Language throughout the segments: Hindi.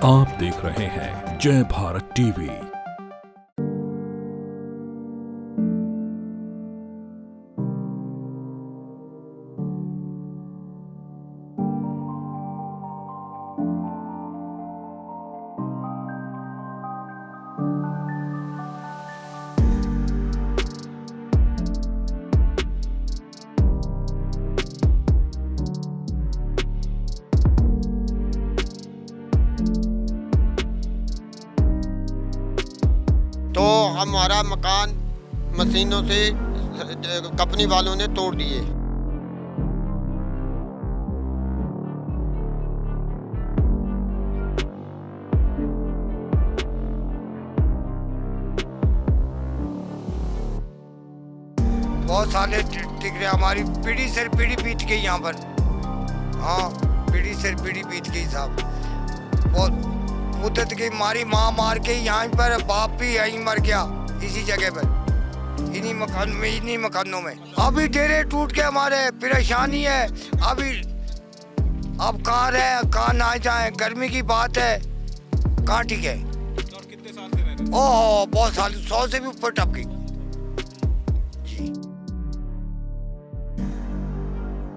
आप देख रहे हैं जय भारत टीवी। तो हमारा मकान मशीनों से कंपनी वालों ने तोड़ दिए। बहुत साले टिक रहे, हमारी पीढ़ी से पीढ़ी बीत गई यहाँ पर। हाँ, पीढ़ी से पीढ़ी बीत गई साहब। बहुत मुद्दत की मारी, माँ मार के यहाँ पर, बाप भी यहीं मर गया इसी जगह पर, इन्हीं मकानों में। अभी डेरे टूट के हमारे परेशानी है। अभी अब कहाँ रहे, कहाँ ना जाए, गर्मी की बात है, कहाँ ठीक है। और कितने साल से रह रहे? ओह बहुत साल, 100 से भी ऊपर टप गई।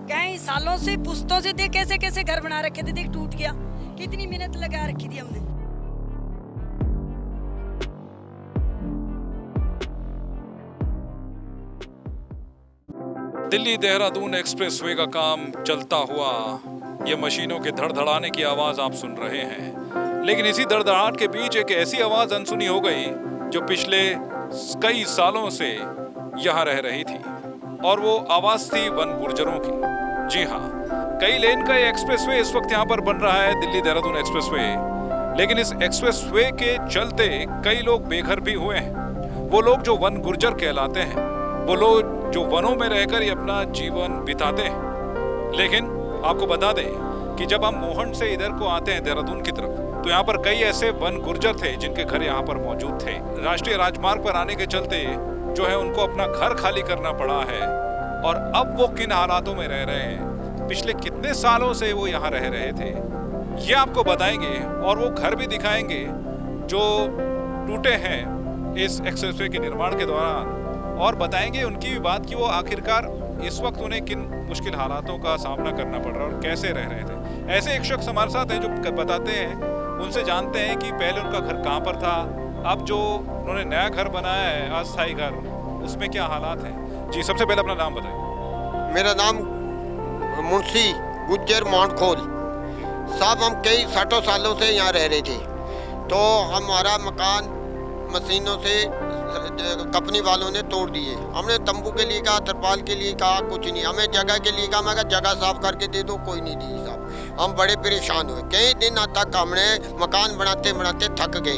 कई सालों से पुश्तों से देख कैसे कैसे घर बना रखे थे, देख टूट गया। कितनी मेहनत लगा रखी थी हमने। दिल्ली देहरादून एक्सप्रेसवे का काम चलता हुआ, ये मशीनों के धड़धड़ाने की आवाज आप सुन रहे हैं। लेकिन इसी धड़धड़ाहट के बीच एक ऐसी आवाज अनसुनी हो गई जो पिछले कई सालों से यहाँ रह रही थी, और वो आवाज थी वन गुर्जरों की। जी हाँ, कई लेन का ये एक्सप्रेसवे इस वक्त यहाँ पर बन रहा है, दिल्ली देहरादून एक्सप्रेसवे। लेकिन इस एक्सप्रेसवे के चलते कई लोग बेघर भी हुए हैं। वो लोग जो वन गुर्जर कहलाते हैं, वो लोग जो वनों में रहकर ही अपना जीवन बिताते हैं। लेकिन आपको बता दें कि जब हम मोहन से इधर को आते हैं देहरादून की तरफ, तो यहाँ पर कई ऐसे वन गुर्जर थे जिनके घर यहाँ पर मौजूद थे। राष्ट्रीय राजमार्ग पर आने के चलते जो है उनको अपना घर खाली करना पड़ा है, और अब वो किन हालातों में रह रहे हैं, पिछले कितने सालों से वो यहाँ रह रहे थे, ये आपको बताएंगे। और वो घर भी दिखाएंगे जो टूटे हैं इस एक्सप्रेसवे के निर्माण के दौरान, और बताएंगे उनकी भी बात कि वो आखिरकार इस वक्त उन्हें किन मुश्किल हालातों का सामना करना पड़ रहा है और कैसे रह रहे थे। ऐसे एक शख्स हमारे साथ हैं जो बताते हैं, उनसे जानते हैं कि पहले उनका घर कहाँ पर था, अब जो उन्होंने नया घर बनाया है, अस्थायी घर, उसमें क्या हालात हैं। जी, सबसे पहले अपना नाम बताइए। मेरा नाम मुंशी गुज्जर मानखोल साहब। हम कई 60 सालों से यहाँ रह रहे थे। तो हमारा मकान मशीनों से कंपनी वालों ने तोड़ दिए। हमने तंबू के लिए कहा, तरपाल के लिए कहा, कुछ नहीं। हमें जगह के लिए कहा, मैं कहा जगह साफ करके दे दो, कोई नहीं दी साहब। हम बड़े परेशान हुए। कई दिन तक हमने मकान बनाते बनाते थक गए।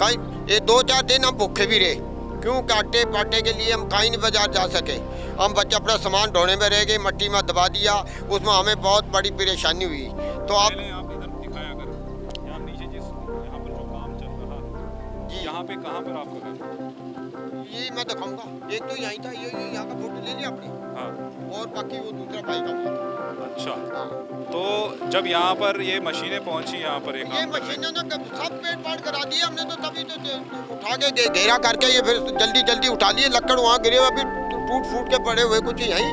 कहीं ये 2-4 दिन हम भूखे भी रहे, क्यों काटे पाटे के लिए हम कहीं नहीं बाजार जा सके। हम बच्चे अपना सामान ढोने में रह गए, मट्टी में दबा दिया, उसमें हमें बहुत बड़ी परेशानी हुई। तो आप इधर दिखाया अगर यहाँ नीचे यहाँ पर जो काम चल रहा है, जी यहाँ पे कहाँ पर आपका घर? ये मैं दिखाऊंगा। एक तो यहीं था, ये यहाँ का फोटो ले लिया आपने, हाँ, और बाकी वो दूसरा भाई का वहाँ था। अच्छा। हाँ, तो जब यहाँ पर ये मशीनें पहुंची, यहाँ पर ये एक मशीनों ने सब पेट पाट करा दिए हमने। तो तभी तो उठा के घेरा करके ये फिर जल्दी उठा लिए। लकड़ वहाँ गिरे हुए, अभी टूट फूट के पड़े हुए कुछ यहीं।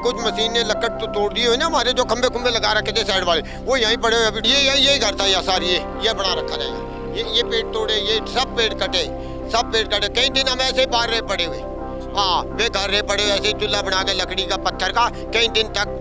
कुछ मशीन ने लकड़ तो तोड़ दिए हुए ना, हमारे जो खंबे खुंबे लगा रखे थे साइड वाले, वो यहीं पड़े हुए। अभी यही घर था या सार, ये बना रखा था। ये पेड़ तोड़े, ये सब पेड़ कटे, सब पेड़ कटे। कई दिन हम ऐसे बाहर रहे पड़े हुए। हाँ, बेघर रहे पड़े हुए, ऐसे चूल्हा बना के लकड़ी का, पत्थर का। कई दिन तक,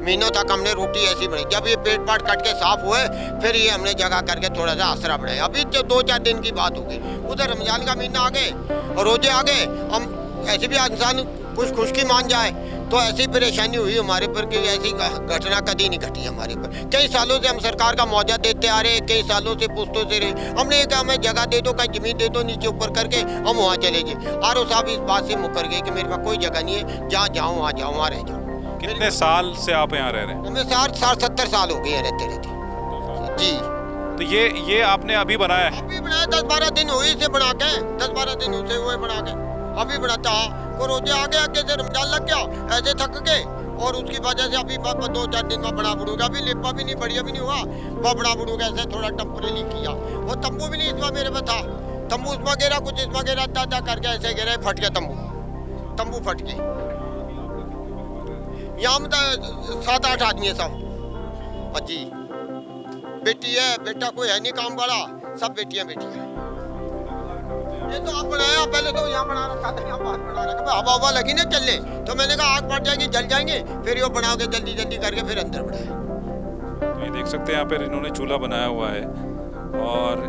महीनों तक हमने रोटी ऐसी बनाई। जब ये पेड़ पाट कट के साफ हुए, फिर ये हमने जगह करके थोड़ा सा आसरा बनाया। अभी तो 2-4 दिन की बात हो गई। उधर रमजान का महीना आ गए और रोजे आ गए। हम ऐसे भी इंसान कुछ खुशकी मान जाए, तो ऐसी परेशानी हुई हमारे पर कि ऐसी घटना कभी नहीं घटी हमारे पर। कई सालों से हम सरकार का मुआवजा देते आ रहे, कई सालों से पुश्तों से रहे। हमने कहा हमें जगह दे दो, कहीं जमीन दे दो, नीचे ऊपर करके हम वहाँ चले गए। आरओ साहब इस बात से मुकर गए कि मेरे पास कोई जगह नहीं है, जहाँ जाऊँ वहाँ जाऊँ, वहाँ रह जाऊँ। कितने साल से आप यहाँ रह रहे हैं? हमें 60-70 साल हो गए रहते जी। तो ये आपने अभी बनाया है? अभी बनाया, 10-12 दिन हुए इसे बना के, 10-12 दिन हुए बना के अभी बनाता। को रोजे आ गया, आगे से रमजान लग गया, ऐसे थक गए और उसकी वजह से अभी 2-4 दिन में बड़ा बुड़ूगा, अभी लिपा भी नहीं, बढ़िया भी नहीं हुआ, वह बड़ा बुड़ूगा ऐसे थोड़ा टेम्परेरी किया। वो तंबू भी नहीं इस बार मेरे पे था, तंबू उसमें गिरा, कुछ इसमें गिरा, दादा करके ऐसे गिरा, फट गया तंबू फट गई। यहाँ में 7-8 आदमी है सब। जी बेटी है, बेटा कोई है नहीं काम बड़ा, सब बेटियां बेटियां। ये तो आप बनाया, पहले तो यहाँ बना रखा था, यहाँ बाहर बना रखा, हवा लगी ना चलने, तो मैंने कहा आग फट जाएगी, जल जाएंगे, फिर ये बना के जल्दी करके फिर अंदर बढ़ाया। तो ये देख सकते हैं यहाँ पर इन्होंने चूल्हा बनाया हुआ है और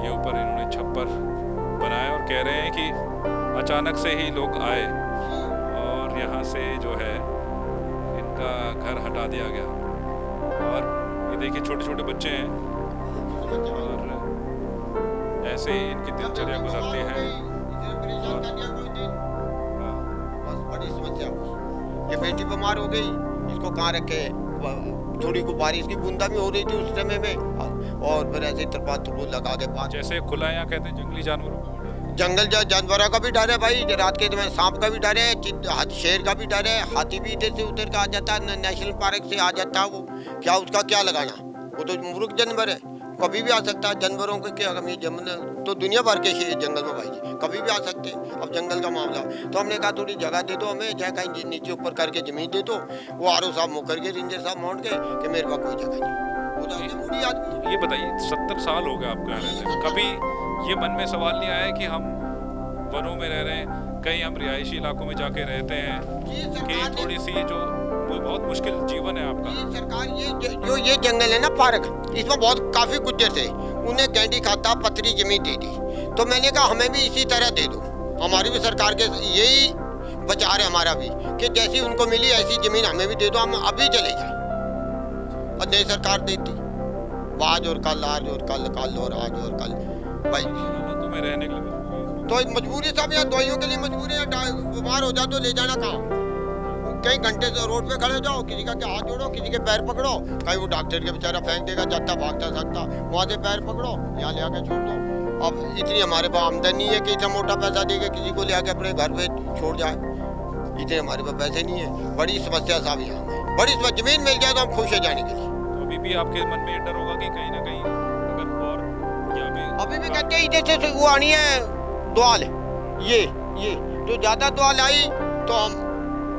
ये ऊपर इन्होंने छप्पर बनाया और कह रहे हैं कि अचानक से ही लोग आए और यहाँ से जो है इनका घर हटा दिया गया। और ये देखिए छोटे छोटे बच्चे हैं और ऐसे ही इनकी दिनचर्या गुजरती है। बस बड़ी समस्या, ये बेटी बीमार हो गई, इसको कहाँ रखे, थोड़ी को बारिश की बूंदा भी हो रही थी उस समय में, और फिर ऐसे तरपात लगा के पास। जैसे खुला यहाँ कहते हैं जंगली जानवरों को, जंगल जानवरों का भी डर है भाई, रात के समय सांप का भी डर है, शेर का भी डर है, हाथी भी इधर से उधर का आ जाता है, नेशनल पार्क से आ जाता है वो, क्या उसका क्या लगाना, वो तो मुर्ग जानवर है, कभी भी आ सकता है। जानवरों के क्या हम ये तो दुनिया भर के जंगल में भाई जी कभी भी आ सकते हैं। अब जंगल का मामला, तो हमने कहा थोड़ी जगह दे दो हमें, चाहे कहीं नीचे ऊपर करके जमीन दे दो। वो आरओ साहब मुकर के, रेंजर साहब माउंट गए कि मेरे पास कोई जगह नहीं, वो तो बूढ़ी आदमी। ये बताइए 70 साल हो गए आपको यहाँ रहते हैं, कभी ये मन में सवाल नहीं आया कि हम वनों में रह रहे हैं, कहीं हम रिहायशी इलाकों में जाके रहते हैं कि थोड़ी सी जो बहुत मुश्किल जीवन है आपका? सरकार ये जंगल है ना पार्क, इसमें बहुत काफी गुज्जर थे, उन्हें कैंडी खाता पथरी जमीन दे दी, तो मैंने कहा हमें भी इसी तरह दे दो, हमारी भी सरकार के यही विचार है हमारा भी कि जैसी उनको मिली ऐसी जमीन हमें भी दे दो, हम अभी चले जाए। और नई सरकार देती, आज और कल, आज और कल, कल और आज और कल भाई, तुम्हें रहने के लिए तो मजबूरी सब, या दवाइयों के लिए मजबूरी है, बीमार हो जाओ तो ले जाना कहाँ, कई घंटे से रोड पे खड़े जाओ, किसी का क्या हाथ जोड़ो, किसी के पैर पकड़ो, कहीं वो डॉक्टर के बेचारा फेंक देगा, जाता भागता सकता, वहाँ से पैर पकड़ो, यहाँ ले आके छोड़ दो। अब इतनी हमारे पास आमदनी है कि इतना मोटा पैसा देके किसी को ले आके अपने घर पे छोड़ जाए, इतने हमारे पास पैसे नहीं है। बड़ी समस्या साहब यहाँ में, बड़ी जमीन मिल जाए तो हम खुश है जाने के लिए। तो अभी भी आपके मन में डर होगा कि कहीं ना कहीं अगर और यहाँ पे अभी भी कहते हैं इधर से वो आनी है द्वाल, ये जो ज्यादा द्वाल आई तो हम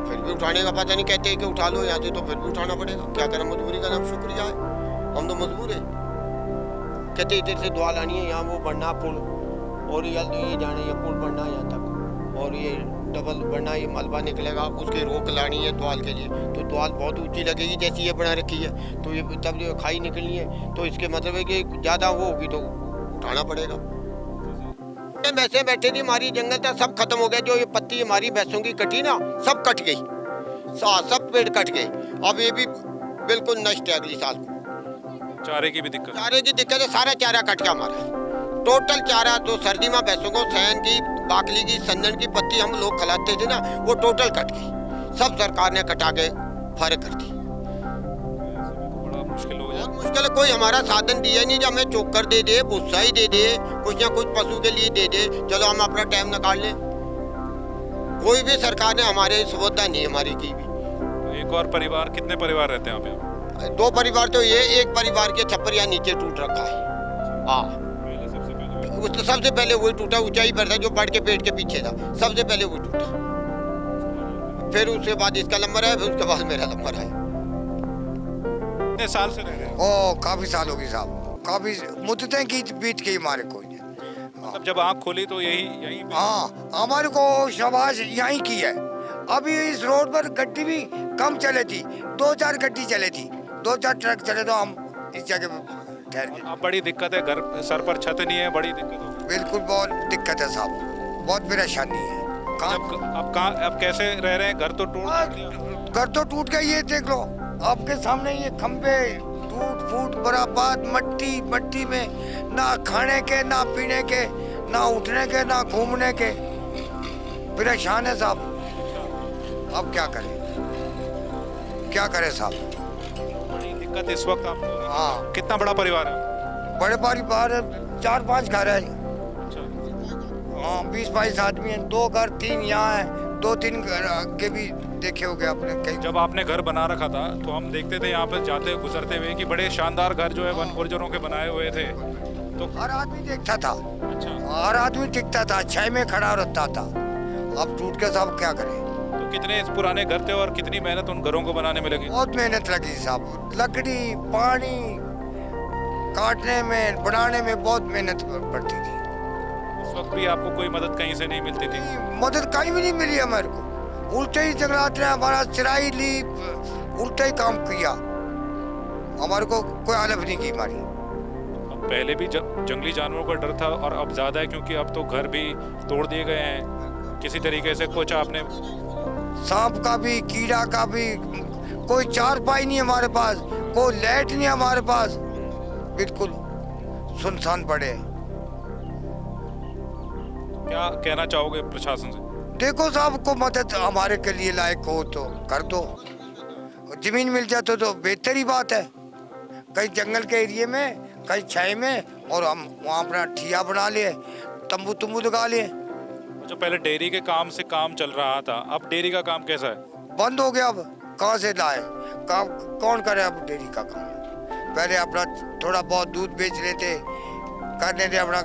फिर भी उठाने का पता नहीं, कहते हैं कि उठा लो यहाँ से, तो फिर भी उठाना पड़ेगा, क्या करें, मजबूरी का नाम शुक्रिया है, हम तो मजबूर है। कहते इधर से द्वाल आनी है, यहाँ वो बढ़ना पुल, और ये जाने ये पुल बढ़ना यहाँ तक, और ये डबल बढ़ना, ये मलबा निकलेगा, उसकी रोक लानी है द्वाल के लिए, तो द्वाल बहुत ऊंची लगेगी जैसी ये बना रखी है, तो ये तब जो खाई निकलनी है, तो इसके मतलब है कि ज़्यादा वो होगी तो उठाना पड़ेगा। भैंसें बैठे थी, हमारी जंगल था सब खत्म हो गया, जो ये पत्ती हमारी भैंसों की कटी ना, सब कट गई, सब पेड़ कट गए, अब ये भी बिल्कुल नष्ट है अगली साल को। चारे की भी दिक्कत? चारे की दिक्कत है, सारा चारा कट गया हमारा, टोटल चारा, तो सर्दी में भैंसों को सैन की, बाकली की, संदन की पत्ती हम लोग खिलाते थे ना, वो टोटल कट गई, सब सरकार ने कटा के फर्क कर दी। मुश्किल हो जाए, बहुत मुश्किल है, कोई हमारा साधन दिया नहीं, जो हमें चोकर दे दे, भूसा ही दे दे, कुछ ना कुछ पशु के लिए दे दे, चलो हम अपना टाइम निकाल लें, कोई भी सरकार ने हमारे सुविधा नहीं हमारी की भी। तो एक और परिवार, कितने परिवार रहते हैं यहाँ पे? 2 परिवार, तो ये एक परिवार के छप्पर यहाँ नीचे टूट रखा है, हाँ सबसे पहले वही टूटा, ऊंचाई पर था जो बढ़ के पेट के पीछे था, सबसे पहले वही टूटा, फिर उसके बाद इसका नंबर है, फिर उसके बाद मेरा नंबर है। कितने साल से रह रहे हैं? ओ काफी साल होगी साहब, काफी मुद्दतें की बीत के मारे कोई नहीं। मतलब जब आँख खोली तो यही हाँ, हमारे को शाबाश यहीं की है। अभी इस रोड पर गड्डी भी कम चले थी, 2-4 गड्डी चले थी, 2-4 ट्रक चले, तो हम इस जगह ठहर गए। अब बड़ी दिक्कत है, घर सर पर छत नहीं है, बड़ी दिक्कत हो। बिल्कुल बहुत दिक्कत है साहब, बहुत परेशानी है। अब कैसे रह रहे हैं? घर तो टूट गया, ये देख लो आपके सामने, ये खंबे टूट फूट बराबर, मट्टी में, ना खाने के, ना पीने के, ना उठने के, ना घूमने के, परेशान है साहब। अब क्या करें साहब, बड़ी दिक्कत इस वक्त आपको। हाँ, कितना बड़ा परिवार है? बड़े परिवार 4-5 घर है, हाँ 20-22 आदमी हैं, 2 घर 3 यहाँ है, 2-3 घर के भी देखे होगे आपने कई। जब आपने घर बना रखा था तो हम देखते थे यहाँ पे जाते गुजरते हुए कि बड़े शानदार घर जो है वन गुर्जरों के बनाए हुए थे। तो हर आदमी देखता था, अच्छा, हर आदमी दिखता था, छाई में खड़ा रहता था। अब टूट के साहब क्या करें। तो कितने पुराने घर थे और कितनी मेहनत उन घरों को बनाने में लगी? बहुत मेहनत लगी साहब, लकड़ी पानी काटने में बनाने में बहुत मेहनत पड़ती थी। उस वक्त भी आपको कोई मदद कहीं से नहीं मिलती थी? मदद कहीं भी नहीं मिली हमारे को, उल्टे ही जंगलात ने हमारा चिराई ली, उल्टा ही काम किया, हमारे को कोई हलफ नहीं की हमारी। अब पहले भी जंगली जानवरों का डर था और अब ज्यादा है क्योंकि अब तो घर भी तोड़ दिए गए हैं किसी तरीके से। कुछ आपने सांप का भी, कीड़ा का भी, कोई चारपाई नहीं हमारे पास, कोई लाइट नहीं हमारे पास, बिल्कुल सुनसान पड़े। क्या कहना चाहोगे प्रशासन से? देखो साहब को मदद हमारे के लिए लायक हो तो कर दो, जमीन मिल जाए तो बेहतर ही बात है। कहीं जंगल के एरिया में, कहीं छाई में, और हम वहाँ अपना ठिया बना लिए, तंबू तंबू लगा लिए। जो पहले डेयरी के काम से काम चल रहा था, अब डेयरी का काम कैसा है? बंद हो गया, अब कहाँ से लाए काम, कौन करे अब डेयरी का काम। पहले अपना थोड़ा बहुत दूध बेच लेते, कर लेते अपना।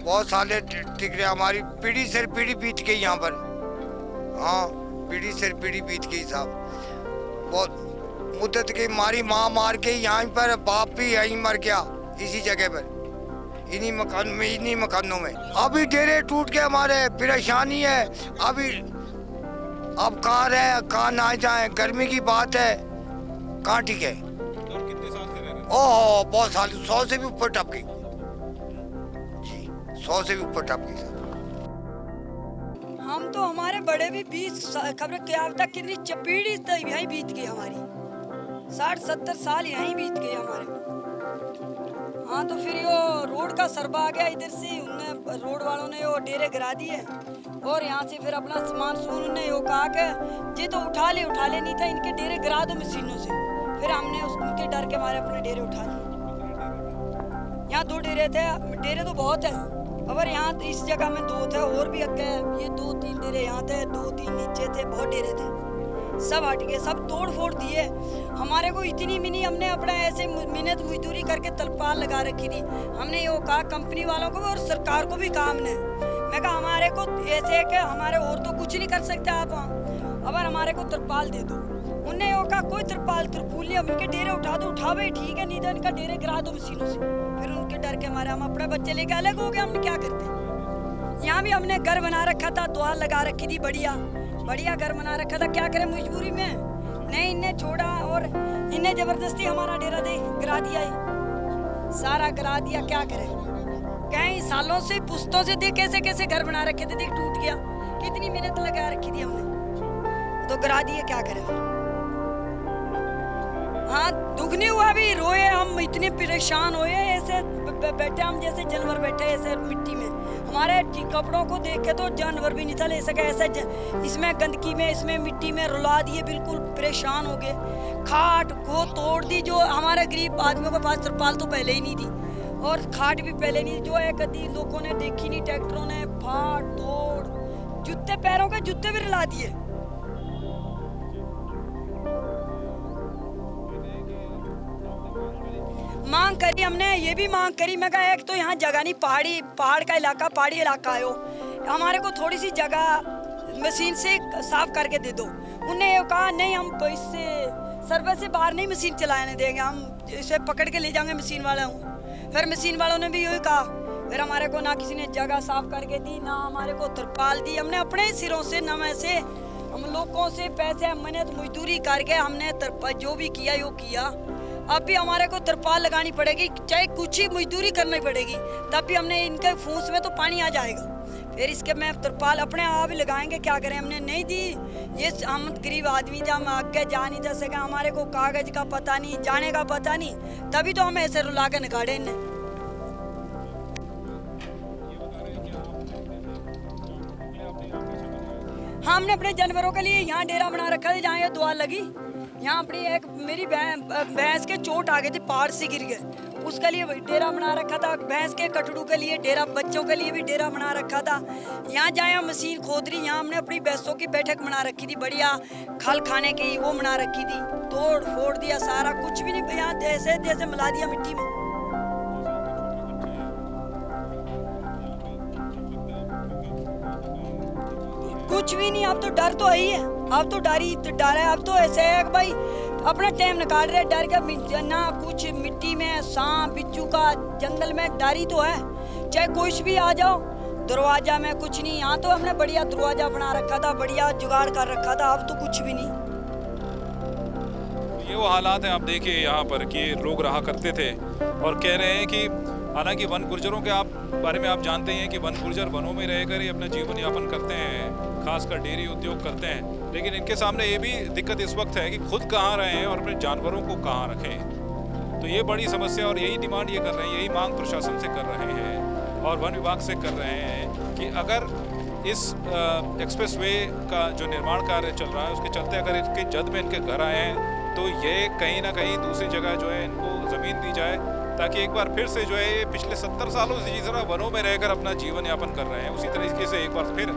बहुत साले टिक रहे, हमारी पीढ़ी से पीढ़ी बीत गई यहाँ पर। हाँ, पीढ़ी से पीढ़ी बीत गई साहब। बहुत मुद्दत की मारी, माँ मार के यहाँ पर, बाप भी यहीं मर गया इसी जगह पर, इन्हीं मकानों में। अभी डेरे टूट के हमारे परेशानी है। अभी अब कहाँ रहे, कहाँ ना जाए, गर्मी की बात है, कहाँ ठीक है। और कितने साल से रह रहे हैं? ओह बहुत साल, 100 से भी ऊपर टप गई जी, 100 से भी ऊपर टप गई। हम तो हमारे बड़े भी 20 खबर क्या तक कितनी चपीड़ी यहीं बीत गई हमारी, 60-70 साल यहीं बीत गए हमारे। हाँ, तो फिर यो रोड का सरबा आ गया इधर से, उनने रोड वालों ने यो डेरे गिरा दिए और यहाँ से फिर अपना सामान सुन उन्हें यो कहा कि ये तो उठा ले नहीं था, इनके डेरे गिरा दो मशीनों से। फिर हमने उनके डर के मारे अपने डेरे उठा लिए। यहाँ 2 डेरे थे, डेरे तो बहुत है, खबर यहाँ इस जगह में 2 थे, और भी अगे ये 2-3 डेरे यहाँ थे, 2-3 नीचे थे, बहुत डेरे थे, सब हट गए, सब तोड़ फोड़ दिए। हमारे को इतनी मिनी, हमने अपना ऐसे मेहनत मजदूरी करके तलपाल लगा रखी थी। हमने यो कहा कंपनी वालों को और सरकार को भी कहा हमने, मैं कहा हमारे को ऐसे है कि हमारे और तो कुछ नहीं कर सकते आप, अब हमारे को तरपाल दे दो। उनने यो कहा कोई तरपाल तरपूल नहीं, अब इनके डेरे उठा दो, उठा भाई ठीक है, नहीं तो इनका डेरे गिरा दो मशीनों से। फिर उनके डर के हमारे हम अपने बच्चे लेके अलग हो गए, हमने क्या करते। यहाँ भी हमने घर बना रखा था, द्वार लगा रखी थी, बढ़िया घर बना रखा था, क्या करें मजबूरी में, नहीं इन्हें छोड़ा और इन्हें जबरदस्ती हमारा डेरा दे गिरा दिया, सारा गिरा दिया, क्या करें। कई सालों से पुश्तों से देख कैसे कैसे घर बना रखे थे, देख टूट गया, कितनी मेहनत लगा रखी थी हमने, तो गिरा दिए, क्या करें। हाँ, दुख नहीं हुआ, भी रोए हम, इतने परेशान हुए, ऐसे बैठे हम जैसे जानवर बैठे ऐसे मिट्टी में। हमारे कपड़ों को देख के तो जानवर भी नहीं था ले सके, ऐसे इसमें गंदगी में, इसमें मिट्टी में रुला दिए, बिल्कुल परेशान हो गए। खाट को तोड़ दी, जो हमारे गरीब आदमियों के पास तरपाल तो पहले ही नहीं थी और खाट भी पहले नहीं, जो एक आदि लोगों ने देखी नहीं, ट्रैक्टरों ने फाड़ तोड़, जूते पैरों के जूते भी रुला दिए। मांग करी हमने, ये भी मांग करी, मैं कहा एक तो यहाँ जगह नहीं, पहाड़ का इलाका, पहाड़ी इलाका है, हमारे को थोड़ी सी जगह मशीन से साफ करके दे दो। उन्हें ये कहा नहीं, हम इससे सर्वे से बाहर नहीं मशीन चलाने देंगे, हम इसे पकड़ के ले जाएंगे मशीन वाले हूँ। फिर मशीन वालों ने भी यही कहा, फिर हमारे को ना किसी ने जगह साफ करके दी, ना हमारे को तरपाल दी। हमने अपने सिरों से, न वैसे हम लोगों से पैसे मेहनत मजदूरी करके हमने जो भी किया यो किया। अब भी हमारे को तरपाल लगानी पड़ेगी, चाहे कुछ ही मजदूरी करनी पड़ेगी, तब भी हमने इनके फूस में तो पानी आ जाएगा। फिर इसके में तरपाल अपने आप ही लगाएंगे, क्या करें, हमने नहीं दी। ये हम गरीब आदमी थे, हम आगे जा नहीं जा सके, हमारे को कागज का पता नहीं, जाने का पता नहीं, तभी तो हम ऐसे रुला के निकाले इन्हें। हमने अपने जानवरों के लिए यहाँ डेरा बना रखा था, जहाँ ये दुआ लगी। यहाँ अपनी एक मेरी भैंस के चोट आ गई थी, पहाड़ से गिर गए, उसके लिए भी डेरा बना रखा था, भैंस के कटड़ू के लिए डेरा, बच्चों के लिए भी डेरा बना रखा था। यहाँ जाए मशीन खोद रही, यहाँ हमने अपनी भैंसों की बैठक बना रखी थी, बढ़िया खल खाने की वो बना रखी थी। तोड़ फोड़ दिया सारा, कुछ भी नहीं, यहाँ जैसे जैसे मिला दिया मिट्टी में। कुछ भी नहीं, अब तो डर तो है, अब तो डर है। अब तो ऐसे है कि भाई अपना टाइम निकाल रहे, डर के ना कुछ मिट्टी में सांप बिच्छू का जंगल में डर ही तो है, चाहे कुछ भी आ जाओ। दरवाजा में कुछ नहीं, यहाँ तो हमने बढ़िया दरवाजा बना रखा था, बढ़िया जुगाड़ कर रखा था, अब तो कुछ भी नहीं। ये वो हालात हैं, आप देखिए यहाँ पर कि लोग रहा करते थे और कह रहे हैं कि हालांकि वन गुर्जरों के बारे में आप जानते हैं कि वन गुर्जर वनों में रहकर ही अपना जीवन यापन करते हैं, खासकर डेयरी उद्योग करते हैं। लेकिन इनके सामने ये भी दिक्कत इस वक्त है कि खुद कहाँ रहें और अपने जानवरों को कहाँ रखें। तो ये बड़ी समस्या और यही डिमांड ये कर रहे हैं, यही मांग प्रशासन से कर रहे हैं और वन विभाग से कर रहे हैं कि अगर इस एक्सप्रेसवे का जो निर्माण कार्य चल रहा है उसके चलते अगर इसके जद में इनके घर आए हैं तो ये कहीं ना कहीं दूसरी जगह जो है इनको ज़मीन दी जाए, ताकि एक बार फिर से जो है ये पिछले 70 सालों से जिस तरह वनों में रहकर अपना जीवन यापन कर रहे हैं उसी तरीके से एक बार फिर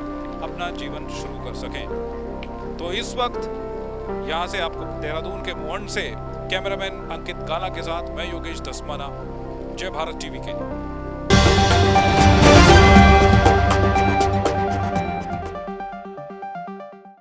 अपना जीवन शुरू कर सकें। तो इस वक्त यहाँ से आपको देहरादून के मोहन से कैमरामैन अंकित काला के साथ मैं योगेश दसमाना, जय भारत टीवी के लिए।